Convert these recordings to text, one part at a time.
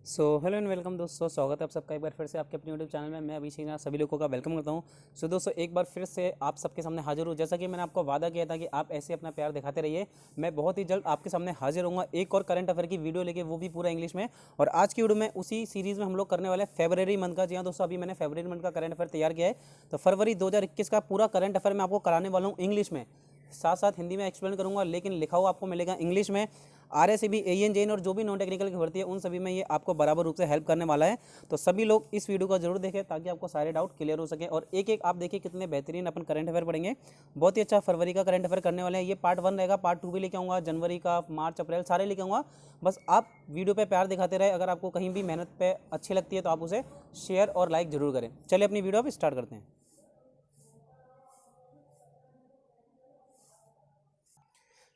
Hello and welcome दोस्तों, स्वागत है आप सबका एक बार फिर से आपके अपने यूट्यूब चैनल में। मैं अभिषेक नाथ सभी लोगों का वेलकम करता हूं। दोस्तों एक बार फिर से आप सबके सामने हाजिर हूं। जैसा कि मैंने आपको वादा किया था कि आप ऐसे अपना प्यार दिखाते रहिए, मैं बहुत ही जल्द आपके सामने हाजिर होऊंगा एक और करंट अफेयर की वीडियो लेके, वो भी पूरा इंग्लिश में। और आज की वीडियो में उसी सीरीज़ में हम लोग करने वाले फरवरी मंथ का। जी हाँ दोस्तों, अभी मैंने फरवरी मंथ का करंट अफेयर तैयार किया है। तो फरवरी 2021 का पूरा करंट अफेयर मैं आपको कराने वाला हूँ इंग्लिश में, साथ साथ हिंदी में एक्सप्लेन करूंगा, लेकिन लिखा हुआ आपको मिलेगा इंग्लिश में। RSAB, AN, JN और जो भी नॉन टेक्निकल की भर्ती है उन सभी में ये आपको बराबर रूप से हेल्प करने वाला है। तो सभी लोग इस वीडियो को जरूर देखें ताकि आपको सारे डाउट क्लियर हो सके। और एक एक आप देखिए कितने बेहतरीन अपन करंट अफेयर पढ़ेंगे। बहुत ही अच्छा फरवरी का करंट अफेयर करने वाले हैं। ये पार्ट 1 रहेगा, पार्ट 2 भी लेके आऊँगा, जनवरी का, मार्च, अप्रैल सारे लेके आऊँगा। बस आप वीडियो पे प्यार दिखाते रहे। अगर आपको कहीं भी मेहनत पे अच्छी लगती है तो आप उसे शेयर और लाइक जरूर करें। चलिए अपनी वीडियो अब स्टार्ट करते हैं।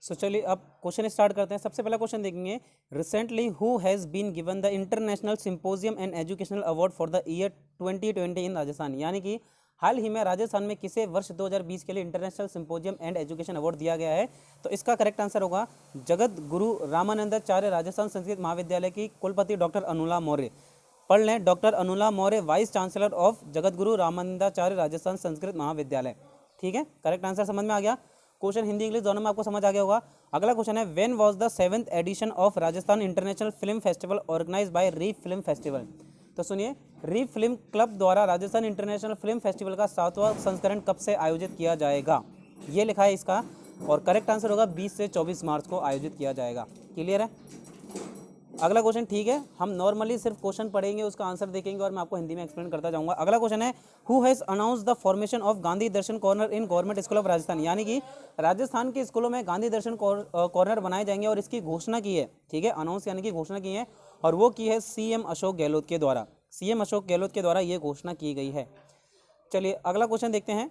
चलिए अब क्वेश्चन स्टार्ट करते हैं। सबसे पहला क्वेश्चन देखेंगे, recently who has been given the international symposium and educational award for the year 2020 इन राजस्थान। यानी कि हाल ही में राजस्थान में किसे वर्ष 2020 के लिए international symposium and education award दिया गया है? तो इसका करेक्ट आंसर होगा जगत गुरु रामानंदाचार्य राजस्थान संस्कृत महाविद्यालय की कुलपति डॉक्टर अनुला मौर्य। पढ़ लें, doctor Anula Maurya, vice chancellor of Jagat Guru Ramanandacharya Rajasthan Sanskrit महाविद्यालय। ठीक है, करेक्ट आंसर समझ में आ गया। क्वेश्चन हिंदी इंग्लिश दोनों में आपको समझ आ गया होगा। अगला क्वेश्चन है, when was the 7th edition of Rajasthan international film festival organised by री फिल्म फेस्टिवल? तो सुनिए, री फिल्म क्लब द्वारा राजस्थान इंटरनेशनल फिल्म फेस्टिवल का 7वां संस्करण कब से आयोजित किया जाएगा? ये लिखा है इसका, और करेक्ट आंसर होगा 20 से 24 मार्च को आयोजित किया जाएगा। क्लियर है? अगला क्वेश्चन, ठीक है, हम नॉर्मली सिर्फ क्वेश्चन पढ़ेंगे, उसका आंसर देखेंगे और मैं आपको हिंदी में एक्सप्लेन करता जाऊंगा। अगला क्वेश्चन है, who has announce the formation of Gandhi Darshan corner in government school of Rajasthan? यानी कि राजस्थान के स्कूलों में गांधी दर्शन कॉर्नर बनाए जाएंगे और इसकी घोषणा की है। ठीक है, अनाउंस यानी कि घोषणा की है, और वो की है CM अशोक गहलोत के द्वारा। CM अशोक गहलोत के द्वारा ये घोषणा की गई है। चलिए अगला क्वेश्चन देखते हैं,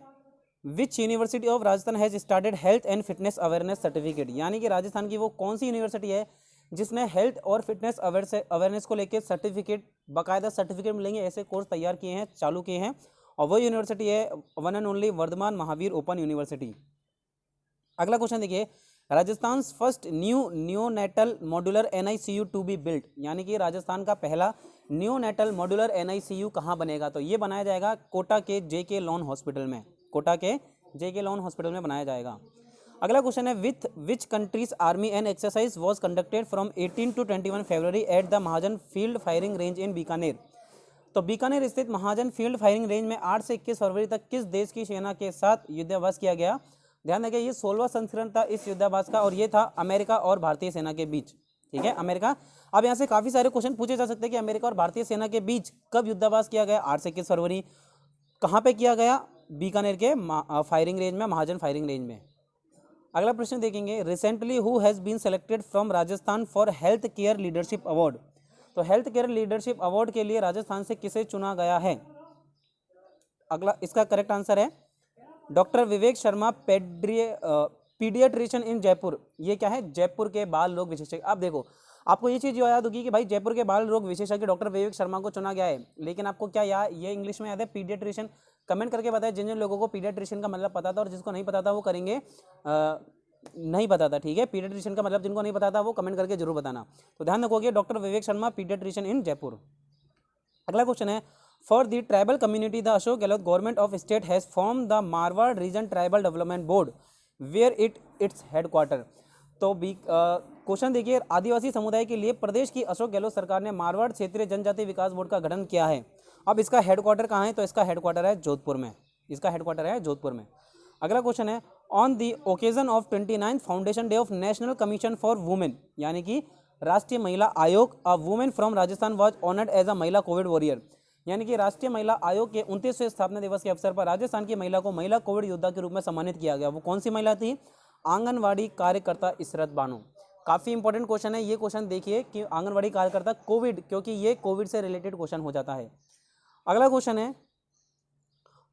which university of Rajasthan has started health and fitness awareness certificate? यानी कि राजस्थान की वो कौन सी यूनिवर्सिटी है जिसने हेल्थ और फिटनेस अवेयरनेस को लेकर सर्टिफिकेट, बाकायदा सर्टिफिकेट मिलेंगे ऐसे कोर्स तैयार किए हैं, चालू किए हैं, और वो यूनिवर्सिटी है one and only Vardhman Mahavir open university. अगला क्वेश्चन देखिए, Rajasthan first neonatal modular NICU to be built? यानी कि राजस्थान का पहला न्यूनेटल मॉड्यूलर NICU कहाँ बनेगा? तो ये बनाया जाएगा कोटा के JK लोन हॉस्पिटल में। कोटा के JK लोन हॉस्पिटल में बनाया जाएगा। अगला क्वेश्चन है, with which countries army and exercise was conducted from 18 to 21 February at the Mahajan field firing range इन बीकानेर? तो बीकानेर स्थित महाजन फील्ड फायरिंग रेंज में 8 से 21 फरवरी तक किस देश की सेना के साथ युद्धाभ्यास किया गया? ध्यान रखिए, ये 16वां संस्करण था इस युद्धाभ्यास का, और ये था अमेरिका और भारतीय सेना के बीच। ठीक है, अमेरिका। अब यहाँ से काफी सारे क्वेश्चन पूछे जा सकते हैं कि अमेरिका और भारतीय सेना के बीच कब युद्धाभ्यास किया गया? 8 से 21 फरवरी। कहाँ पे किया गया? बीकानेर के फायरिंग रेंज में, महाजन फायरिंग रेंज में। अगला प्रश्न देखेंगे, recently who has been selected from Rajasthan for health care leadership award? तो हेल्थ केयर लीडरशिप अवार्ड के लिए राजस्थान से किसे चुना गया है? अगला, इसका करेक्ट आंसर है doctor Vivek Sharma, paediatrician in Jaipur. ये क्या है? जयपुर के बाल रोग विशेषज्ञ। अब देखो, आपको ये चीज़ याद होगी कि भाई जयपुर के बाल रोग विशेषज्ञ डॉक्टर विवेक शर्मा को चुना गया है, लेकिन आपको क्या याद, ये इंग्लिश में याद है पीडियाट्रिशियन? कमेंट करके बताएं जिन जिन लोगों को पीडियाट्रिशियन का मतलब पता था, और जिसको नहीं पता था वो करेंगे नहीं पता था। ठीक है, पीडियाट्रिशियन का मतलब जिनको नहीं पता था वो कमेंट करके जरूर बताना। तो ध्यान रखोगे, doctor Vivek Sharma, paediatrician in Jaipur. अगला क्वेश्चन है, for the tribal community the Ashok Gehlot government of state has form the Marwar region tribal development board where its headquarter? तो बी क्वेश्चन देखिए, आदिवासी समुदाय के लिए प्रदेश की अशोक गहलोत सरकार ने मारवाड़ क्षेत्रीय जनजाति विकास बोर्ड का गठन किया है। अब इसका हेडक्वार्टर कहाँ है? तो इसका हेडक्वार्टर है जोधपुर में। इसका हेडक्वार्टर है जोधपुर में। अगला क्वेश्चन है, on the occasion of 29th foundation day of national commission for women, यानी कि Rashtriya Mahila Aayog, a women from Rajasthan was honoured as a mahila COVID warrior. यानी कि राष्ट्रीय महिला आयोग के 29वें स्थापना दिवस के अवसर पर राजस्थान की महिला को महिला कोविड योद्धा के रूप में सम्मानित किया गया। वो कौन सी महिला थी? आंगनवाड़ी कार्यकर्ता इशरत बानो। काफ़ी इंपॉर्टेंट क्वेश्चन है ये क्वेश्चन, देखिए कि आंगनवाड़ी कार्यकर्ता कोविड, क्योंकि ये कोविड से रिलेटेड क्वेश्चन हो जाता है। अगला क्वेश्चन है,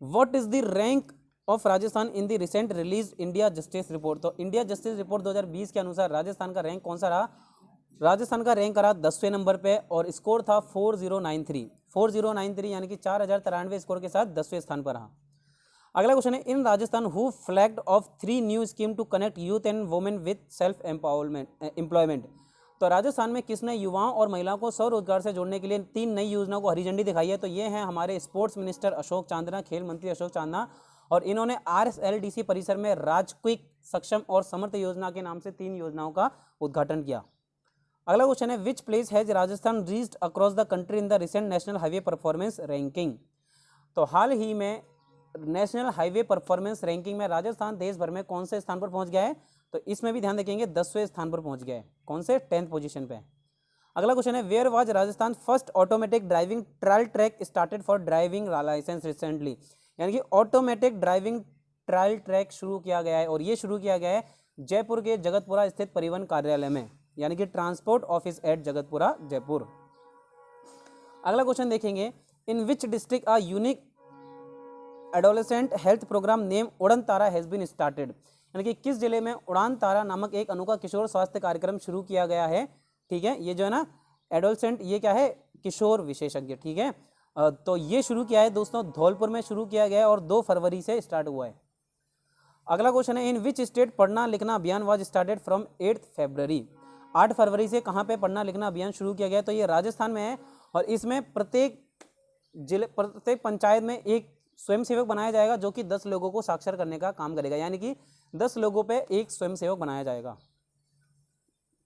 what is the rank of Rajasthan in the recent release India justice report? तो इंडिया जस्टिस रिपोर्ट 2020 के अनुसार राजस्थान का रैंक कौन सा रहा? राजस्थान का रैंक रहा 10वें नंबर पे, और स्कोर था 4093 यानी कि 4093 स्कोर के साथ 10वें स्थान पर रहा। अगला क्वेश्चन है, in Rajasthan who flagged off 3 new scheme to connect youth and women with self empowerment employment? तो राजस्थान में किसने युवाओं और महिलाओं को स्वरोजगार से जोड़ने के लिए 3 नई योजनाओं को हरी झंडी दिखाई है? तो ये हैं हमारे स्पोर्ट्स मिनिस्टर अशोक चांदना, खेल मंत्री अशोक चांदना, और इन्होंने RSLDC परिसर में राजक्विक सक्षम और समर्थ योजना के नाम से 3 योजनाओं का उद्घाटन किया। अगला क्वेश्चन है, which place has Rajasthan reached across the country in the recent national highway performance ranking? तो हाल ही में नेशनल हाईवे परफॉर्मेंस रैंकिंग में राजस्थान देश भर में कौन से स्थान पर पहुंच गया है? तो इसमें भी ध्यान रखेंगे 10वें स्थान पर पहुंच गया है। कौन से? 10th पोजीशन पे। अगला क्वेश्चन है, where was Rajasthan first automatic driving trial track started for driving licence recently? यानी कि ऑटोमेटिक ड्राइविंग ट्रायल ट्रैक शुरू किया गया है, और ये शुरू किया गया है जयपुर के जगतपुरा स्थित परिवहन कार्यालय में, यानी कि transport office at Jagatpura, Jaipur. अगला क्वेश्चन देखेंगे, in which district a unique adolescent health programme name Udan Tara has been started? यानी कि किस जिले में उड़ान तारा नामक एक अनोखा किशोर स्वास्थ्य कार्यक्रम शुरू किया गया है? ठीक है, ये जो है ना एडोलेसेंट, ये क्या है? किशोर विशेषज्ञ। ठीक है, तो ये शुरू किया है दोस्तों धौलपुर में शुरू किया गया है और 2 फरवरी से स्टार्ट हुआ है। अगला क्वेश्चन है, इन विच स्टेट पढ़ना लिखना अभियान वाज स्टार्टेड फ्रॉम 8 फरवरी? 8 फरवरी से कहाँ पे पढ़ना लिखना अभियान शुरू किया गया? तो ये राजस्थान में है, और इसमें प्रत्येक जिले, प्रत्येक पंचायत में एक स्वयंसेवक बनाया जाएगा जो कि 10 लोगों को साक्षर करने का काम करेगा, यानी कि 10 लोगों पे एक स्वयंसेवक बनाया जाएगा।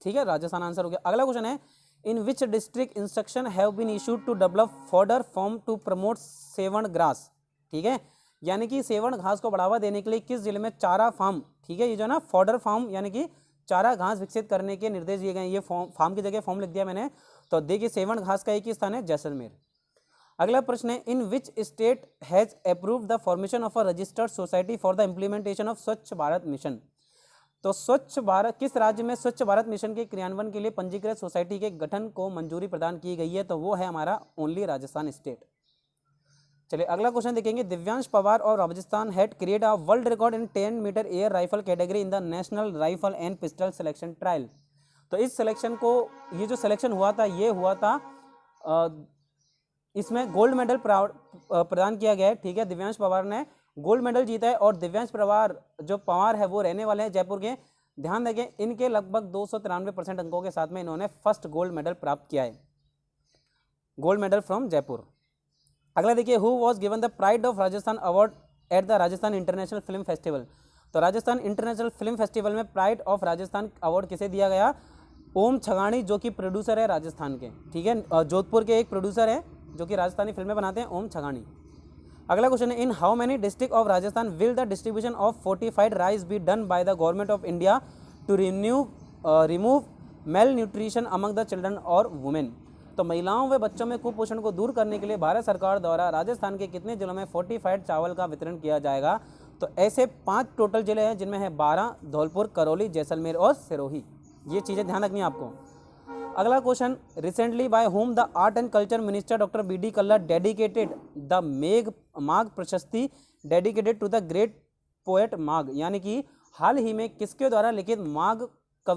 ठीक है, राजस्थान आंसर हो गया। अगला क्वेश्चन है, in which district instruction have been issued to develop fodder farm to promote sewan grass? ठीक है, यानी कि सेवण घास को बढ़ावा देने के लिए किस जिले में चारा फार्म, ठीक है, ये जो ना फॉडर फार्म यानी कि चारा घास विकसित करने के निर्देश दिए गए। ये फार्म की जगह फॉर्म लिख दिया मैंने, तो देखिए सेवण घास का एक ही स्थान है जैसलमेर। अगला प्रश्न है, in which state has approved the formation of a registered society for the implementation of Swachh Bharat mission? तो स्वच्छ भारत, किस राज्य में स्वच्छ भारत मिशन के क्रियान्वयन के लिए पंजीकृत सोसाइटी के गठन को मंजूरी प्रदान की गई है? तो वो है हमारा ओनली राजस्थान स्टेट। चलिए अगला क्वेश्चन देखेंगे, दिव्यांश पवार और Rajasthan had create a world record in 10 metre air rifle category in the national rifle and pistol selection trial. तो इस सिलेक्शन को, ये जो सिलेक्शन हुआ था, ये हुआ था इसमें गोल्ड मेडल प्रदान किया गया है। ठीक है, दिव्यांश पवार ने गोल्ड मेडल जीता है, और दिव्यांश पवार है वो रहने वाले हैं जयपुर के। ध्यान देंगे, इनके लगभग 293% अंकों के साथ में इन्होंने फर्स्ट गोल्ड मेडल प्राप्त किया है, गोल्ड मेडल फ्रॉम जयपुर। अगला देखिए, who was given the pride of Rajasthan award at the Rajasthan international film festival? तो राजस्थान इंटरनेशनल फिल्म फेस्टिवल में प्राइड ऑफ राजस्थान अवार्ड किसे दिया गया? ओम छगानी, जो कि प्रोड्यूसर है राजस्थान के। ठीक है, जोधपुर के एक प्रोड्यूसर है जो कि राजस्थानी फिल्में बनाते हैं, ओम छगानी। अगला क्वेश्चन है, in how many district of Rajasthan will the distribution of fortified rice be done by the government of India to remove malnutrition among the children और वुमेन? तो महिलाओं व बच्चों में कुपोषण को दूर करने के लिए भारत सरकार द्वारा राजस्थान के कितने जिलों में फोर्टिफाइड चावल का वितरण किया जाएगा? तो ऐसे 5 टोटल जिले हैं, जिनमें है 12, धौलपुर, करौली, जैसलमेर और सिरोही। ये चीज़ें ध्यान रखनी है आपको। अगला question, recently by home the art and culture minister doctor BD Kalla dedicated the Magh Prashasti dedicated to the great poet Magh? यानी कि हाल ही में किसके द्वारा लिखित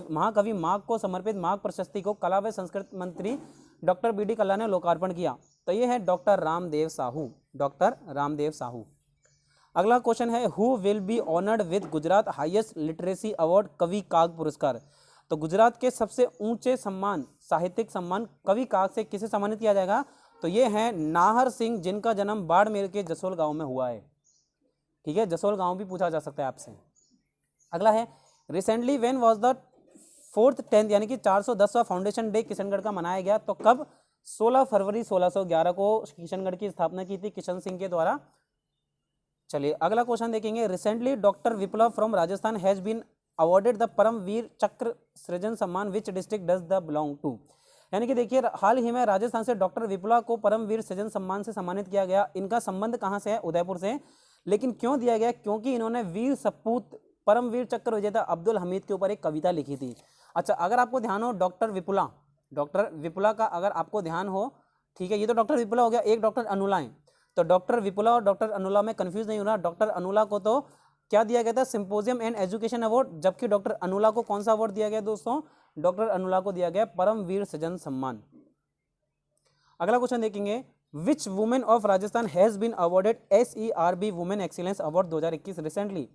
महाकवि माघ को समर्पित माघ प्रशस्ति को कला व संस्कृति मंत्री डॉक्टर BD कल्ला ने लोकार्पण किया? तो ये है डॉक्टर रामदेव साहू, डॉक्टर रामदेव साहू। अगला क्वेश्चन है, who will be honoured with Gujarat highest literacy award कवि काग पुरस्कार? तो गुजरात के सबसे ऊंचे सम्मान, साहित्यिक सम्मान कवि काग से किसे सम्मानित किया जाएगा? तो ये हैं नाहर सिंह, जिनका जन्म बाड़मेर के जसोल गांव में हुआ है। ठीक है, जसोल गांव भी पूछा जा सकता है आपसे। अगला है, recently when was the 4th 10th यानी कि 410वां फाउंडेशन डे किशनगढ़ का मनाया गया? तो कब? 16 फरवरी 1611 को किशनगढ़ की स्थापना की थी किशन सिंह के द्वारा। चलिए अगला क्वेश्चन देखेंगे, recently doctor Viplav from Rajasthan has been awarded the Paramvir Chakra Srijan Samman which district does the belong to? यानी कि देखिए, हाल ही में राजस्थान से डॉक्टर विप्लव को परमवीर सृजन सम्मान से सम्मानित किया गया। इनका संबंध कहाँ से है? उदयपुर से। लेकिन क्यों दिया गया? क्योंकि इन्होंने वीर सपूत परमवीर चक्र विजेता अब्दुल हमीद के ऊपर एक कविता लिखी थी। अच्छा, अगर आपको ध्यान हो, डॉक्टर विपुला का अगर आपको ध्यान हो, ठीक है, ये तो डॉक्टर विपुला हो गया, एक डॉक्टर अनुला है। तो डॉक्टर विपुला और डॉक्टर अनुला में कंफ्यूज नहीं होना। डॉक्टर अनुला को तो क्या दिया गया था? सिंपोजियम एंड एजुकेशन अवार्ड, जबकि डॉक्टर अनुला को कौन सा अवार्ड दिया गया दोस्तों? डॉक्टर अनुला को दिया गया परमवीर सृजन सम्मान। अगला क्वेश्चन देखेंगे, which women of Rajasthan has been awarded SERB women excellence award 2021 recently?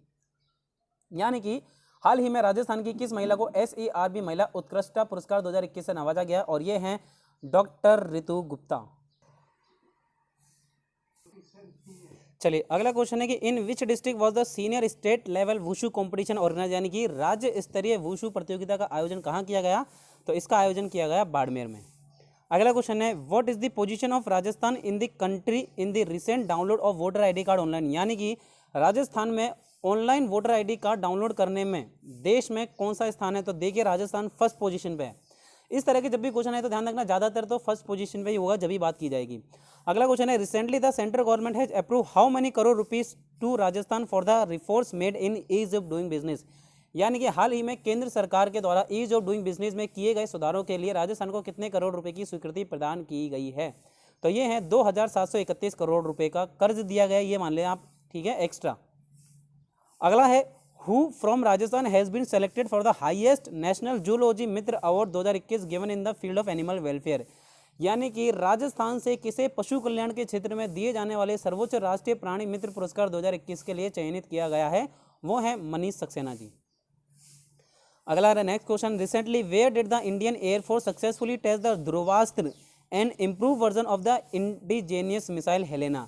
यानी कि हाल ही में राजस्थान की किस महिला को SERB महिला उत्कृष्टता पुरस्कार 2021 से नवाजा गया? और ये हैं डॉक्टर ऋतु गुप्ता। चलिए अगला क्वेश्चन है कि in which district was the senior state level wushu competition organise, यानी कि राज्य स्तरीय वुशु प्रतियोगिता का आयोजन कहाँ किया गया? तो इसका आयोजन किया गया बाड़मेर में। अगला क्वेश्चन है what is the position of Rajasthan in the country in the recent download of voter ID card online, यानी कि राजस्थान में online voter ID card download करने में देश में कौन सा स्थान है? तो देखिए राजस्थान फर्स्ट पोजीशन पे है। इस तरह के जब भी क्वेश्चन है तो ध्यान रखना ज़्यादातर तो फर्स्ट पोजीशन पे ही होगा जब भी बात की जाएगी। अगला क्वेश्चन है recently the central government has approve how many crore rupees to Rajasthan for the reforms made in ease of doing business, यानी कि हाल ही में केंद्र सरकार के द्वारा ईज ऑफ डूइंग बिजनेस में किए गए सुधारों के लिए राजस्थान को कितने करोड़ रुपए की स्वीकृति प्रदान की गई है? तो ये है 2731 करोड़ रुपए का कर्ज दिया गया, ये मान लें आप, ठीक है, एक्स्ट्रा। अगला है who from Rajasthan has been selected for the highest national zoology Mitra award 2021 given in the field of animal welfare, यानी कि राजस्थान से किसे पशु कल्याण के क्षेत्र में दिए जाने वाले सर्वोच्च राष्ट्रीय प्राणी मित्र पुरस्कार 2021 के लिए चयनित किया गया है, वो है मनीष सक्सेना जी। अगला है next question recently where did the Indian air force successfully test the Dhruvastra and improve version of the indigenous missile Helina,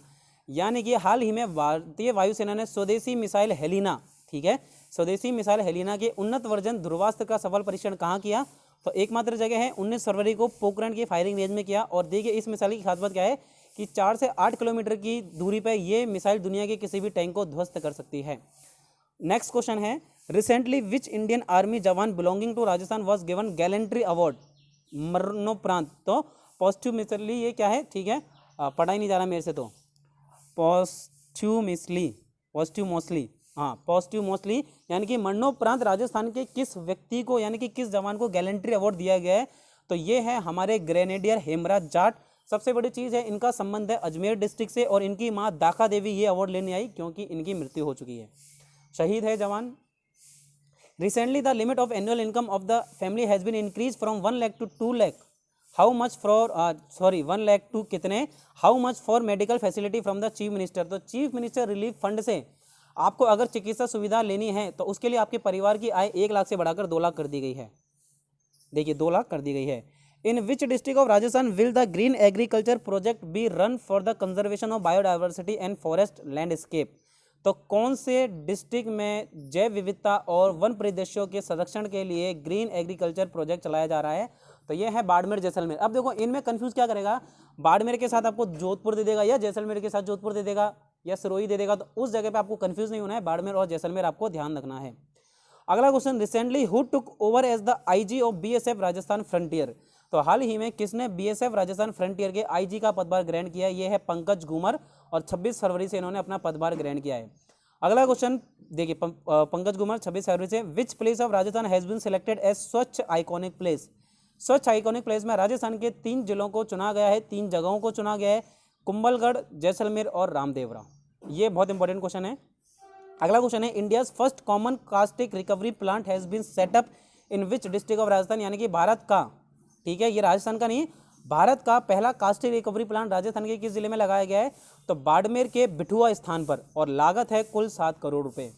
यानी कि हाल ही में भारतीय वायुसेना ने स्वदेशी मिसाइल हेलिना, ठीक है, स्वदेशी मिसाइल हेलिना के उन्नत वर्जन ध्रुवास्त्र का सफल परीक्षण कहाँ किया? तो एकमात्र जगह है 19 फरवरी को पोखरण की फायरिंग रेंज में किया। और देखिए इस मिसाइल की खास बात क्या है कि 4 से 8 किलोमीटर की दूरी पर ये मिसाइल दुनिया के किसी भी टैंक को ध्वस्त कर सकती है। नेक्स्ट क्वेश्चन है recently which Indian army jawan belonging to Rajasthan was given gallantry award मरणोपरांत? तो पॉस्ट्यूमसली ये क्या है, ठीक है, पढ़ा ही नहीं जा रहा मेरे से, तो पॉस्ट्यूमसली यानी कि मरणोपरांत राजस्थान के किस व्यक्ति को, यानी कि किस जवान को गैलेंट्री अवार्ड दिया गया है? तो ये है हमारे ग्रेनेडियर हेमराज जाट। सबसे बड़ी चीज़ है इनका संबंध है अजमेर डिस्ट्रिक्ट से और इनकी माँ दाका देवी ये अवार्ड लेने आई क्योंकि इनकी मृत्यु हो चुकी है, शहीद है जवान। Recently the limit of annual income of the family has been increase from 1 lakh to 2 lakh, how much for 1 lakh to कितने, how much for medical facility from the chief minister? तो चीफ मिनिस्टर रिलीफ फंड से आपको अगर चिकित्सा सुविधा लेनी है तो उसके लिए आपके परिवार की आय 1 लाख से बढ़ाकर 2 लाख कर दी गई है। देखिए 2 लाख कर दी गई है। In which district of Rajasthan will the green agriculture project be run for the conservation of biodiversity and forest landscape? तो कौन से डिस्ट्रिक्ट में जैव विविधता और वन परिदृश्यों के संरक्षण के लिए ग्रीन एग्रीकल्चर प्रोजेक्ट चलाया जा रहा है? तो यह है बाड़मेर जैसलमेर। अब देखो इनमें कंफ्यूज क्या करेगा, बाड़मेर के साथ आपको जोधपुर दे देगा या जैसलमेर के साथ जोधपुर दे देगा या सिरोही दे देगा, तो उस जगह पे आपको कंफ्यूज नहीं होना है, बाड़मेर और जैसलमेर आपको ध्यान रखना है। अगला question recently who took over as the IG of BSF Rajasthan frontier? तो हाल ही में किसने BSF राजस्थान फ्रंटियर के IG का पदभार ग्रहण किया? ये है पंकज घूमर और 26 फरवरी से इन्होंने अपना पदभार ग्रहण किया है। अगला क्वेश्चन देखिए पंकज घूमर 26 फरवरी से which place of Rajasthan has been selected as Swachh iconic place? Swachh iconic place में राजस्थान के 3 जिलों को चुना गया है, 3 जगहों को चुना गया है, कुंभलगढ़, जैसलमेर और रामदेवरा। ये बहुत इंपॉर्टेंट क्वेश्चन है। अगला क्वेश्चन है India's first common caustic recovery plant has been set up in which district of Rajasthan? यानी कि भारत का, ठीक है, ये राजस्थान का नहीं, भारत का पहला कास्टिक रिकवरी प्लांट राजस्थान के किस जिले में लगाया गया है? तो बाड़मेर के बिठुआ स्थान पर, और लागत है कुल 7 करोड़ रुपए।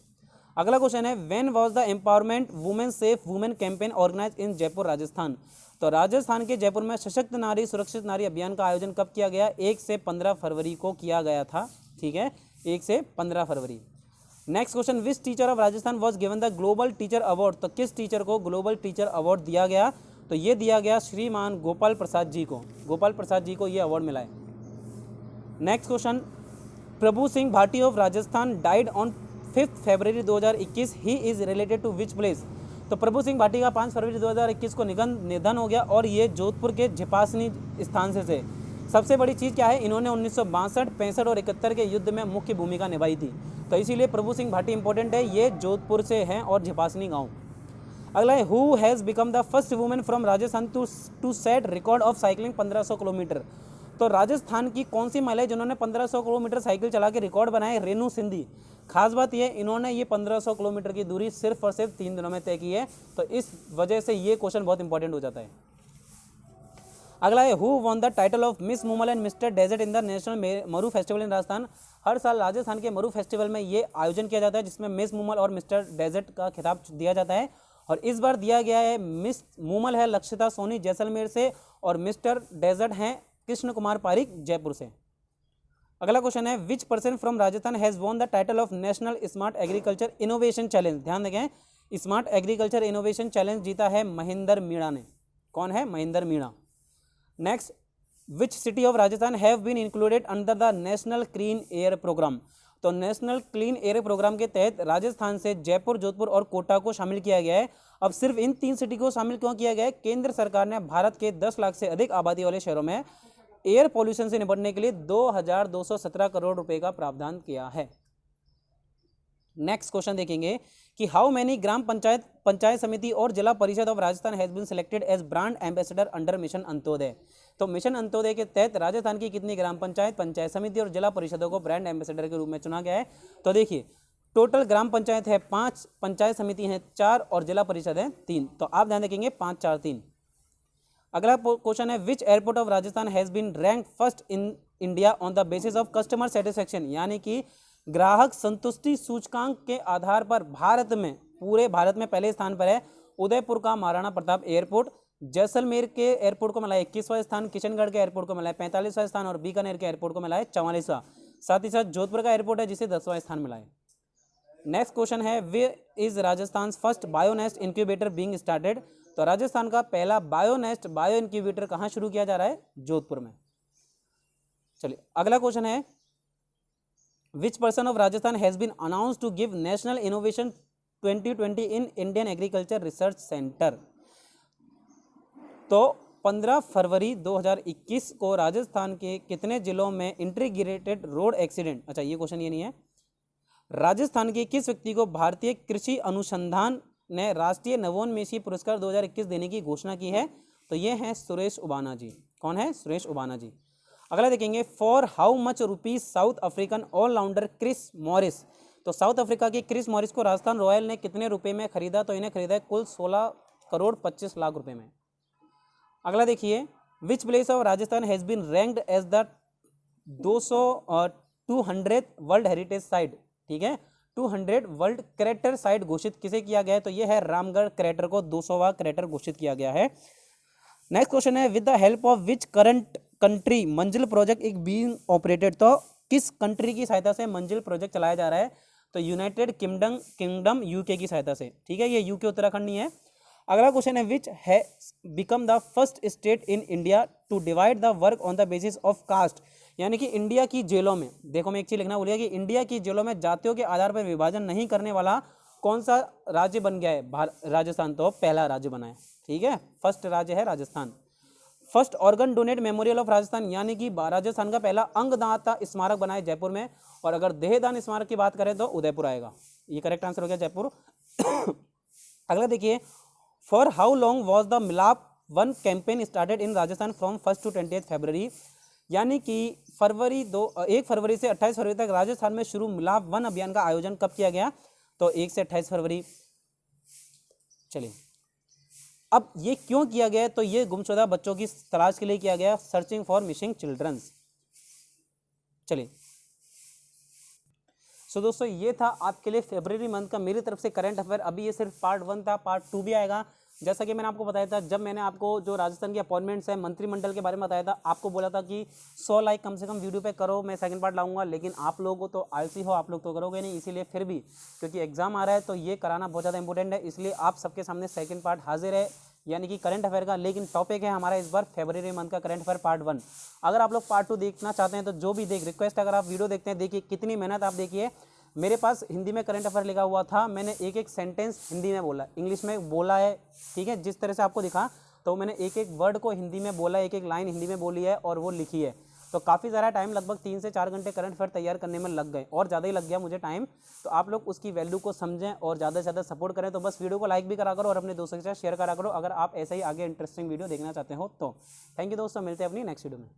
अगला क्वेश्चन है when was the empowerment women safe women campaign organise in Jaipur Rajasthan? तो राजस्थान के जयपुर में सशक्त नारी सुरक्षित नारी अभियान का आयोजन कब किया गया? 1 से 15 फरवरी को किया गया था, ठीक है, 1 से 15 फरवरी। Next question which teacher of Rajasthan was given the global teacher award? तो किस टीचर को ग्लोबल टीचर अवार्ड दिया गया? तो ये दिया गया श्रीमान गोपाल प्रसाद जी को, गोपाल प्रसाद जी को ये अवार्ड मिला है। Next question Prabhu Singh Bhati of Rajasthan died on 5 February 2021, he is related to which place? तो प्रभु सिंह भाटी का 5 फरवरी 2021 को निधन हो गया और ये जोधपुर के झिपासनी स्थान से। सबसे बड़ी चीज़ क्या है, इन्होंने 1962, 65 और 71 के युद्ध में मुख्य भूमिका निभाई थी, तो इसीलिए प्रभु सिंह भाटी इंपॉर्टेंट है। ये जोधपुर से हैं और झिपासनी गांव। अगला है who has become the first women from Rajasthan to set record of cycling 1500 kilometre? तो राजस्थान की कौन सी महिला है जिन्होंने 1500 किलोमीटर साइकिल चला के रिकॉर्ड बनाए? रेणु सिंधी। खास बात ये इन्होंने ये 1500 किलोमीटर की दूरी सिर्फ और सिर्फ 3 दिनों में तय की है, तो इस वजह से ये क्वेश्चन बहुत इंपॉर्टेंट हो जाता है। अगला है who won the title of miss Moomal and mister desert in the national Maru festival in Rajasthan? हर साल राजस्थान के मरु फेस्टिवल में ये आयोजन किया जाता है, जिसमें मिस मूमल और मिस्टर डेजर्ट का खिताब दिया जाता है। और इस बार दिया गया है, मिस मूमल है लक्षिता सोनी जैसलमेर से और मिस्टर डेजर्ट हैं कृष्ण कुमार पारिक जयपुर से। अगला क्वेश्चन है, which person from Rajasthan has won the title of national smart agriculture innovation challenge. ध्यान देंगे, स्मार्ट एग्रीकल्चर इनोवेशन चैलेंज जीता है महेंद्र मीणा ने। कौन है? Mahendra Meena. Next, which city of Rajasthan have been included under the national clean air programme. तो national clean air programme के तहत राजस्थान से जयपुर, जोधपुर और कोटा को शामिल किया गया है। अब सिर्फ इन 3 सिटी को शामिल क्यों किया गया है? केंद्र सरकार ने भारत के 10 लाख से अधिक आबादी वाले शहरों में एयर पॉल्यूशन से निपटने के लिए 2217 करोड़ रुपए का प्रावधान किया है। नेक्स्ट क्वेश्चन देखेंगे कि हाउ मेनी ग्राम पंचायत, पंचायत समिति और zila parishad of Rajasthan has been selected as brand ambassador under mission Antyodaya. तो मिशन अंत्योदय के तहत राजस्थान की कितनी ग्राम पंचायत, पंचायत समिति और जिला परिषदों को ब्रांड एम्बेसडर के रूप में चुना गया है? तो देखिए, टोटल ग्राम पंचायत है 5, पंचायत समिति है 4 और जिला परिषद है 3। तो आप ध्यान रखेंगे 5, 4, 3। अगला क्वेश्चन है, which airport of Rajasthan has been rank first in India on the basis of customer satisfaction, यानी कि ग्राहक संतुष्टि सूचकांक के आधार पर भारत में, पूरे भारत में पहले स्थान पर है उदयपुर का महाराणा प्रताप एयरपोर्ट। जैसलमेर के एयरपोर्ट को मिला है 21वां स्थान, किशनगढ़ के एयरपोर्ट को मिला है 45वां स्थान और बीकानेर के एयरपोर्ट को मिला है 44वां। साथ ही साथ जोधपुर का एयरपोर्ट है जिसे 10वां स्थान मिला है। नेक्स्ट क्वेश्चन है, where is Rajasthan first bionest incubator being started. तो राजस्थान का पहला बायोनेस्ट बायो इंक्यूबेटर कहाँ शुरू किया जा रहा है? जोधपुर में। चलिए अगला क्वेश्चन है, which person of Rajasthan has been announce to give national innovation 2020 in Indian agriculture research centre. तो 15 फरवरी 2021 को राजस्थान के कितने जिलों में इंटीग्रेटेड रोड एक्सीडेंट, अच्छा ये क्वेश्चन ये नहीं है, राजस्थान के किस व्यक्ति को भारतीय कृषि अनुसंधान ने राष्ट्रीय नवोन्मेषी पुरस्कार 2021 देने की घोषणा की है? तो ये हैं सुरेश उबाना जी। कौन है? सुरेश उबाना जी। अगला देखेंगे, for how much rupees South African allrounder Chris Morris. तो साउथ अफ्रीका के क्रिस मॉरिस को राजस्थान रॉयल ने कितने रुपए में खरीदा? तो इन्हें खरीदा है कुल 16 करोड़ 25 लाख रुपए में। अगला देखिए, which place of Rajasthan has been ranked as the 200 world heritage site. ठीक है, 200 वर्ल्ड क्रेटर साइट घोषित किसे किया गया है? तो यह है रामगढ़ क्रेटर को 200वां क्रेटर घोषित किया गया है। नेक्स्ट क्वेश्चन है, with the help of which current country मंजिल प्रोजेक्ट इज बीइंग ऑपरेटेड। तो किस कंट्री की सहायता से मंजिल प्रोजेक्ट चलाया जा रहा है? तो यूनाइटेड किंगडम यूके की सहायता से। ठीक है, ये यूके उत्तराखंड नहीं है। अगला क्वेश्चन है, विच है become the first state in India to divide the work on the basis of caste. यानी कि इंडिया की जेलों में, देखो मैं एक चीज लिखना भूल गया कि इंडिया की जेलों में जातियों के आधार पर विभाजन नहीं करने वाला कौन सा राज्य बन गया है? राजस्थान तो पहला राज्य बना है। ठीक है, फर्स्ट राज्य है Rajasthan. First organ donate memorial of Rajasthan, यानी कि राजस्थान का पहला अंगदाता स्मारक बना है जयपुर में। और अगर देहदान स्मारक की बात करें तो उदयपुर आएगा। ये करेक्ट आंसर हो गया, जयपुर। अगला देखिए, for how long was the मिलाप 1 campaign started in Rajasthan from 1 to 20 फरवरी। यानी कि 1 फरवरी से 28 फरवरी तक राजस्थान में शुरू मिलाप 1 अभियान का आयोजन कब किया गया? तो 1 से 28 फरवरी। चलिए, अब ये क्यों किया गया? तो ये गुमशुदा बच्चों की तलाश के लिए किया गया, सर्चिंग फॉर मिसिंग चिल्ड्रंस। चलिए, सो दोस्तों ये था आपके लिए फरवरी मंथ का मेरी तरफ से करंट अफेयर। अभी ये सिर्फ पार्ट 1 था, पार्ट 2 भी आएगा। जैसा कि मैंने आपको बताया था, जब मैंने आपको जो राजस्थान की अपॉइंटमेंट्स है मंत्रिमंडल के बारे में बताया था, आपको बोला था कि 100 लाइक कम से कम वीडियो पे करो, मैं सेकंड पार्ट लाऊंगा। लेकिन आप लोगों को तो आलसी हो, आप लोग तो करोगे नहीं। इसीलिए फिर भी, क्योंकि एग्जाम आ रहा है तो ये कराना बहुत ज़्यादा इंपॉर्टेंट है, इसलिए आप सबके सामने सेकंड पार्ट हाजिर है, यानी कि करंट अफेयर का। लेकिन टॉपिक है हमारा इस बार फरवरी मंथ का करंट अफेयर पार्ट 1। अगर आप लोग पार्ट 2 देखना चाहते हैं तो जो भी रिक्वेस्ट, अगर आप वीडियो देखते हैं, देखिए कितनी मेहनत आप देखिए। मेरे पास हिंदी में करंट अफेयर लिखा हुआ था, मैंने एक एक सेंटेंस हिंदी में बोला, इंग्लिश में बोला है। ठीक है, जिस तरह से आपको दिखा, तो मैंने एक एक वर्ड को हिंदी में बोला, एक एक लाइन हिंदी में बोली है और वो लिखी है। तो काफ़ी ज़्यादा टाइम, लगभग 3 से 4 घंटे करंट अफेयर तैयार करने में लग गए, और ज़्यादा ही लग गया मुझे टाइम। तो आप लोग उसकी वैल्यू को समझें और ज़्यादा से ज़्यादा सपोर्ट करें। तो बस वीडियो को लाइक भी करा करो और अपने दोस्तों के साथ शेयर करा करो, अगर आप ऐसे ही आगे इंटरेस्टिंग वीडियो देखना चाहते हो तो। थैंक यू दोस्तों, मिलते हैं अपनी नेक्स्ट वीडियो में।